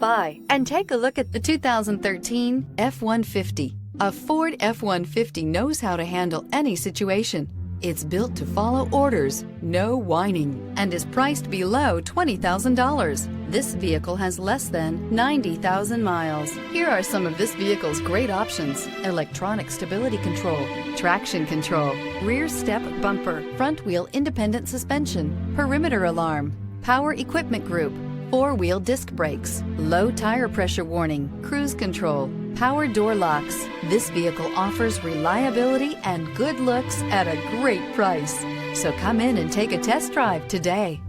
by and take a look at the 2013 F-150. A Ford F-150 knows how to handle any situation. It's built to follow orders, no whining, and is priced below $20,000. This vehicle has less than 90,000 miles. Here are some of this vehicle's great options: electronic stability control, traction control, rear step bumper, front wheel independent suspension, perimeter alarm, power equipment group, four-wheel disc brakes, low tire pressure warning, cruise control, power door locks. This vehicle offers reliability and good looks at a great price. So come in and take a test drive today.